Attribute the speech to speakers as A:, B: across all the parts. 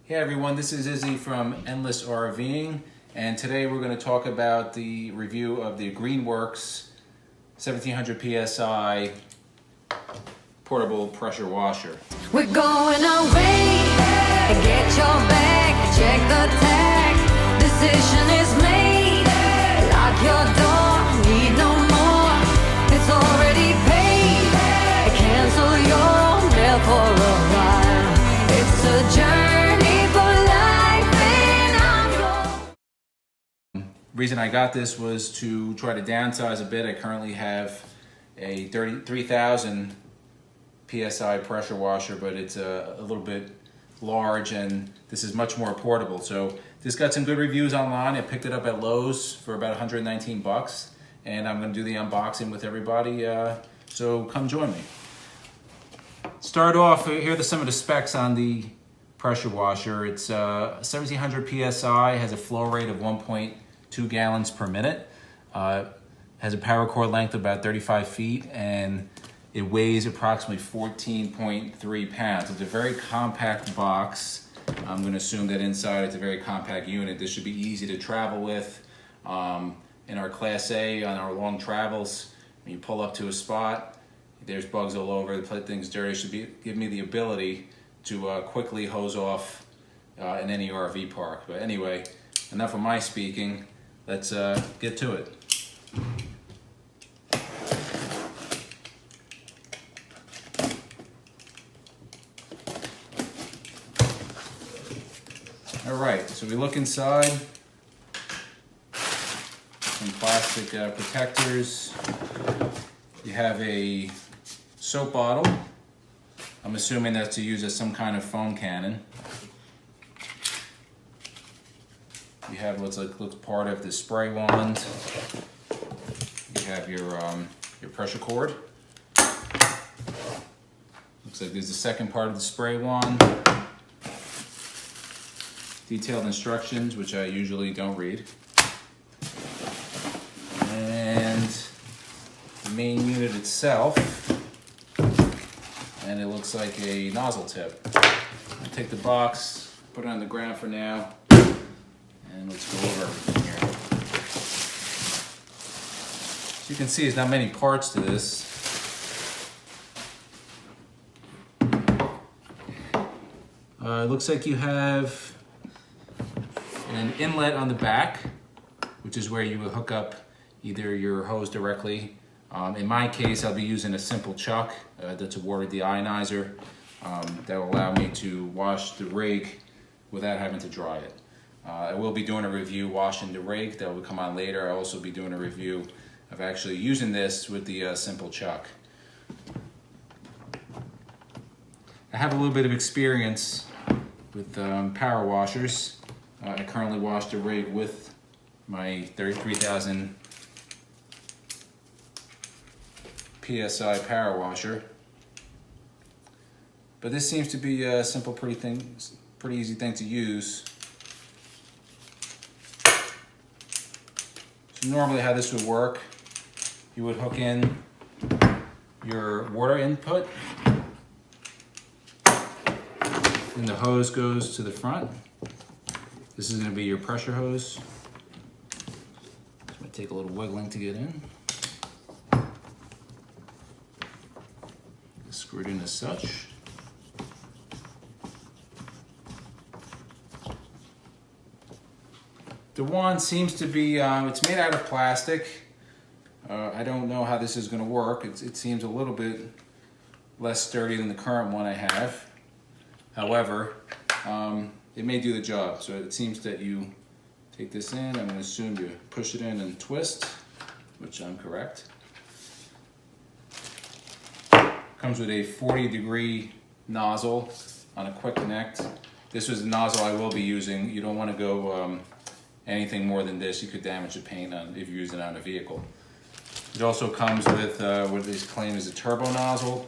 A: Hey everyone, this is Izzy from Endless RVing, and today we're going to talk about the review of the Greenworks 1700 PSI portable pressure washer.
B: We're going away, get your bag, check the tag, decision is made, lock your door, need no more, it's already paid, cancel your meal for a while, it's a journey for life and I'm
A: Reason I got this was to try to downsize a bit. I currently have a 33,000 PSI pressure washer, but it's a little bit large, and this is much more portable. So this got some good reviews online. I picked it up at Lowe's for about 119 bucks, and I'm going to do the unboxing with everybody, so come join me. Start off, here are some of the specs on the pressure washer. It's 1700 PSI, has a flow rate of 1.2 gallons per minute, has a power cord length of about 35 feet, and it weighs approximately 14.3 pounds. It's a very compact box. I'm going to assume that inside it's a very compact unit. This should be easy to travel with. In our Class A, on our long travels, when you pull up to a spot, there's bugs all over, the thing's dirty. It should give me the ability to quickly hose off in any RV park. But anyway, enough of my speaking. Let's get to it. All right, so we look inside. Some plastic protectors. You have a soap bottle. I'm assuming that's to use as some kind of foam cannon. You have what's looks part of the spray wand. You have your pressure cord. Looks like there's the second part of the spray wand. Detailed instructions, which I usually don't read. And the main unit itself. And it looks like a nozzle tip. I'll take the box, put it on the ground for now, and let's go over everything here. As you can see, there's not many parts to this. It looks like you have an inlet on the back, which is where you will hook up either your hose directly. In my case, I'll be using a simple chuck that's a water deionizer that will allow me to wash the rig without having to dry it. I will be doing a review washing the rig that will come on later. I'll also be doing a review of actually using this with the simple chuck. I have a little bit of experience with power washers. I currently wash the rig with my 33,000 PSI power washer, but this seems to be a simple, pretty easy thing to use. So normally how this would work, you would hook in your water input, and the hose goes to the front. This is going to be your pressure hose. It's going to take a little wiggling to get in. Screwed in as such. The wand seems to be, it's made out of plastic. I don't know how this is going to work. It seems a little bit less sturdy than the current one I have. However, it may do the job. So it seems that you take this in, I'm going to assume you push it in and twist, which I'm correct. Comes with a 40-degree nozzle on a quick connect. This was the nozzle I will be using. You don't want to go anything more than this. You could damage the paint if you use it on a vehicle. It also comes with what they claim is a turbo nozzle.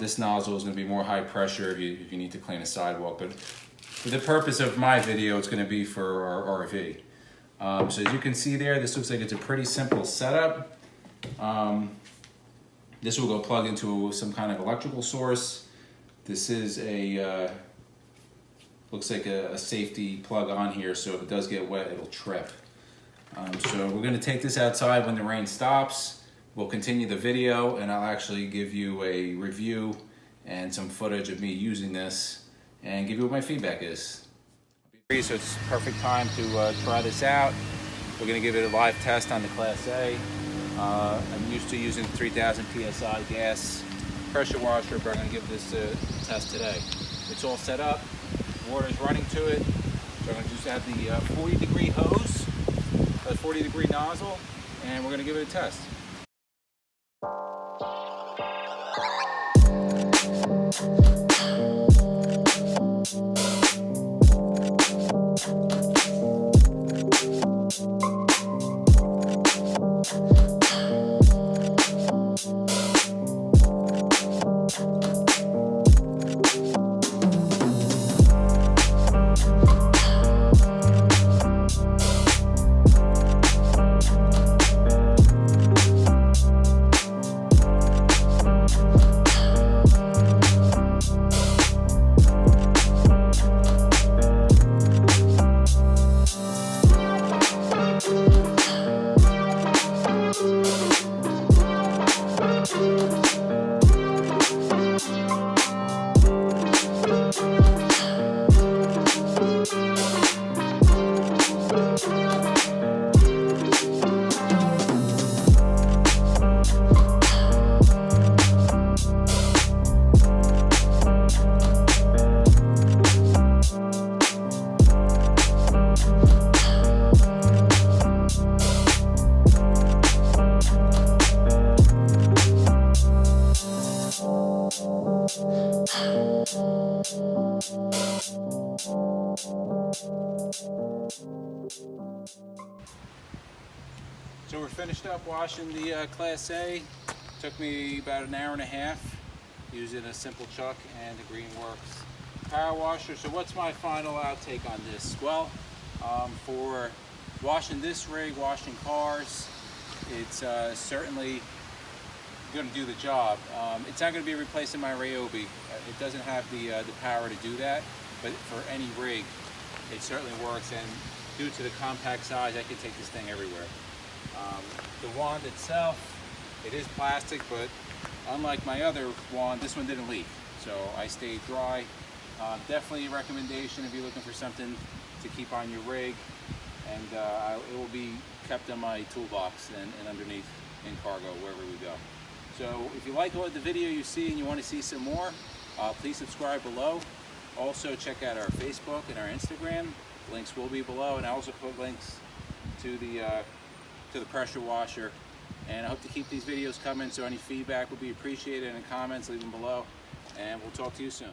A: This nozzle is going to be more high pressure if you need to clean a sidewalk, but for the purpose of my video, it's going to be for our RV. So as you can see there, this looks like it's a pretty simple setup. This will go plug into some kind of electrical source. This is a looks like a safety plug on here, so if it does get wet, it'll trip. So we're going to take this outside when the rain stops. We'll continue the video, and I'll actually give you a review and some footage of me using this and give you what my feedback is. So it's perfect time to try this out. We're going to give it a live test on the Class A. I'm used to using 3,000 PSI gas pressure washer, but I'm going to give this a test today. It's all set up. Water is running to it. So I'm going to just have the 40-degree hose, a 40-degree nozzle, and we're going to give it a test. So we're finished up washing the Class A. Took me about an hour and a half using a simple chuck and a Greenworks power washer. So what's my final outtake on this? Well, for washing this rig, washing cars, it's certainly going to do the job. It's not going to be replacing my Ryobi. It doesn't have the power to do that, but for any rig, it certainly works. And due to the compact size, I can take this thing everywhere. The wand itself, it is plastic, but unlike my other wand, this one didn't leak, so I stayed dry. Definitely a recommendation if you're looking for something to keep on your rig, and it will be kept in my toolbox and underneath in cargo wherever we go. So if you like the video you see and you want to see some more, please subscribe below. Also check out our Facebook and our Instagram. Links will be below, and I also put links to the pressure washer. And I hope to keep these videos coming, so any feedback would be appreciated in the comments, leave them below, and we'll talk to you soon.